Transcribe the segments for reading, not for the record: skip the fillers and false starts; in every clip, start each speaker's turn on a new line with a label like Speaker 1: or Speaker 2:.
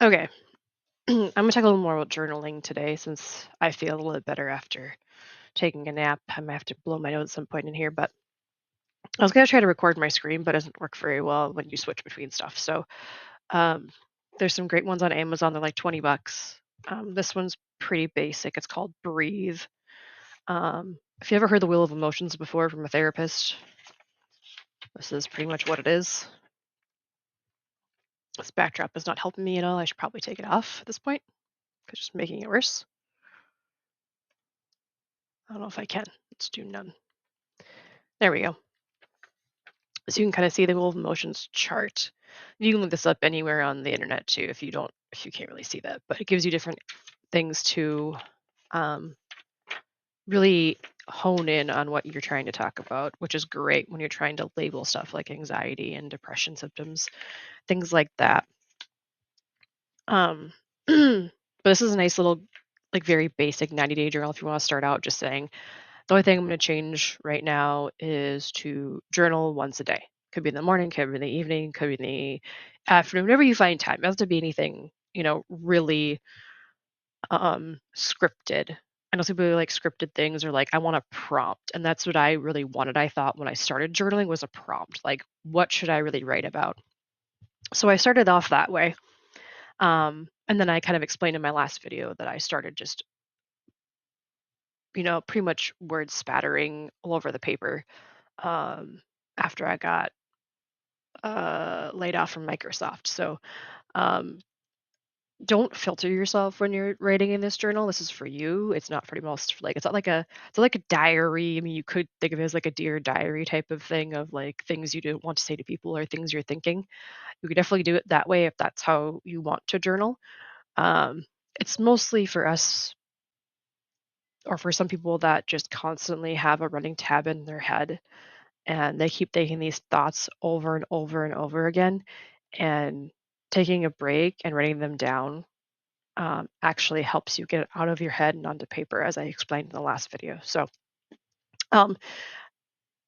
Speaker 1: Okay. I'm gonna talk a little more about journaling today since I feel a little bit better after taking a nap. I might have to blow my nose at some point in here, but I was gonna try to record my screen, but it doesn't work very well when you switch between stuff. So um, there's some great ones on Amazon. They're like 20 bucks. This one's pretty basic. It's called Breathe. If you ever heard the Wheel of Emotions before from a therapist, this is pretty much what it is. This backdrop is not helping me at all. I should probably take it off at this point because it's just making it worse. I don't know if I can. Let's do none. There we go. So you can kind of see the Wheel of Emotions chart. You can look this up anywhere on the internet too if you can't really see that, but it gives you different things to um, really hone in on what you're trying to talk about, which is great when you're trying to label stuff like anxiety and depression symptoms, things like that. But this is a nice little, like very basic 90-day journal if you want to start out just saying, the only thing I'm going to change right now is to journal once a day. Could be in the morning, could be in the evening, could be in the afternoon, whenever you find time. It doesn't have to be anything, really scripted. I know some people like scripted things or like I want a prompt. And that's what I really wanted. I thought when I started journaling was a prompt. Like, what should I really write about? So I started off that way. And then I kind of explained in my last video that I started just, pretty much word spattering all over the paper um, after I got laid off from Microsoft. So um, don't filter yourself when you're writing in this journal. This is for you. It's not for the most like it's not like a diary. I mean, you could think of it as like a dear diary type of thing of like things you don't want to say to people or things you're thinking. You could definitely do it that way if that's how you want to journal. It's mostly for us or for some people that just constantly have a running tab in their head and they keep thinking these thoughts over and over and over again, and taking a break and writing them down actually helps you get it out of your head and onto paper, as I explained in the last video. So um,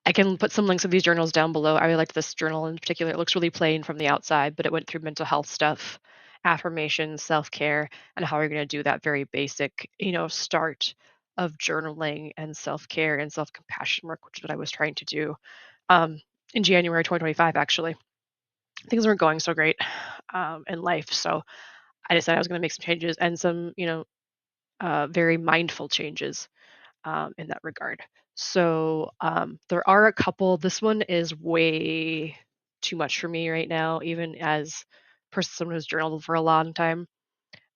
Speaker 1: I can put some links of these journals down below. I really liked this journal in particular. It looks really plain from the outside, but it went through mental health stuff, affirmations, self-care, and how you're going to do that very basic, start of journaling and self-care and self-compassion work, which is what I was trying to do um, in January 2025, actually. Things weren't going so great in life. So I decided I was going to make some changes and some, very mindful changes in that regard. So there are a couple. This one is way too much for me right now, even as a person someone who's journaled for a long time.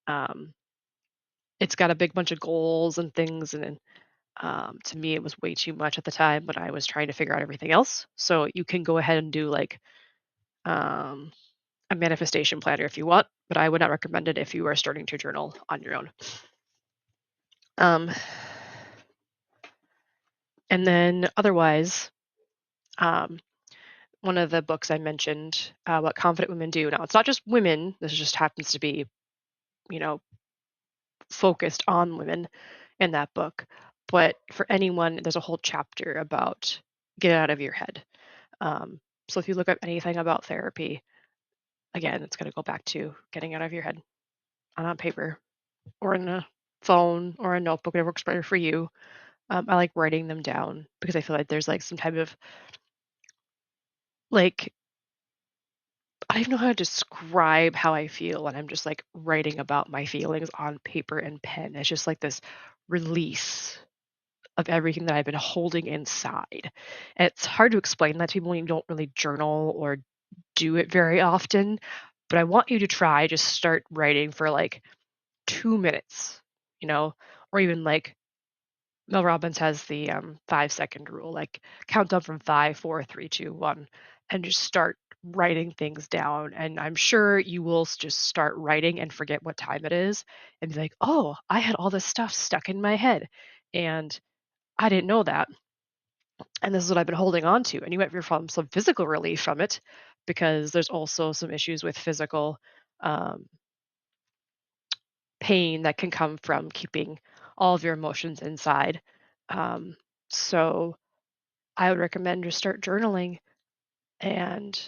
Speaker 1: Um, it's got a big bunch of goals and things, and to me, it was way too much at the time when I was trying to figure out everything else. So you can go ahead and do like um, a manifestation planner if you want, but I would not recommend it if you are starting to journal on your own. Um, and then otherwise, um, one of the books I mentioned, What Confident Women Do. Now, it's not just women, this just happens to be, you know, focused on women in that book. But for anyone, there's a whole chapter about get it out of your head. Um, so if you look up anything about therapy, again, it's going to go back to getting out of your head on paper or in a phone or a notebook, whatever works better for you. I like writing them down because I feel like there's like some type of like I don't even know how to describe how I feel when I'm just like writing about my feelings on paper and pen. It's just like this release of everything that I've been holding inside. And it's hard to explain that to people when you don't really journal or do it very often. But I want you to try just start writing for like 2 minutes, or even like Mel Robbins has the 5-second rule, like count down from five, four, three, two, one, and just start writing things down. And I'm sure you will just start writing and forget what time it is and be like, oh, I had all this stuff stuck in my head. And I didn't know that. And this is what I've been holding on to. And you might from some physical relief from it because there's also some issues with physical um, pain that can come from keeping all of your emotions inside. Um, so I would recommend just start journaling and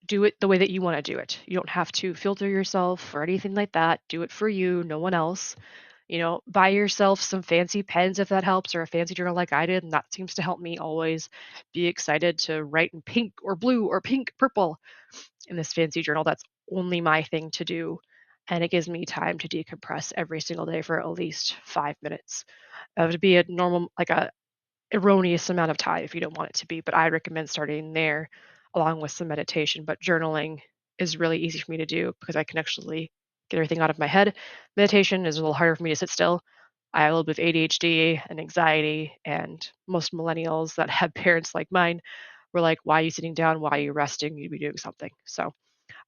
Speaker 1: do it the way that you wanna do it. You don't have to filter yourself or anything like that. Do it for you, no one else. Buy yourself some fancy pens if that helps, or a fancy journal like I did, and that seems to help me always be excited to write in pink or blue or pink, purple in this fancy journal. That's only my thing to do, and it gives me time to decompress every single day for at least 5 minutes. That would be a normal like a erroneous amount of time if you don't want it to be, but I recommend starting there along with some meditation. But journaling is really easy for me to do because I can actually get everything out of my head. Meditation is a little harder for me to sit still. I have a little bit of ADHD and anxiety, and most millennials that have parents like mine were like, "Why are you sitting down? Why are you resting? You'd be doing something." So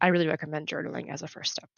Speaker 1: I really recommend journaling as a first step.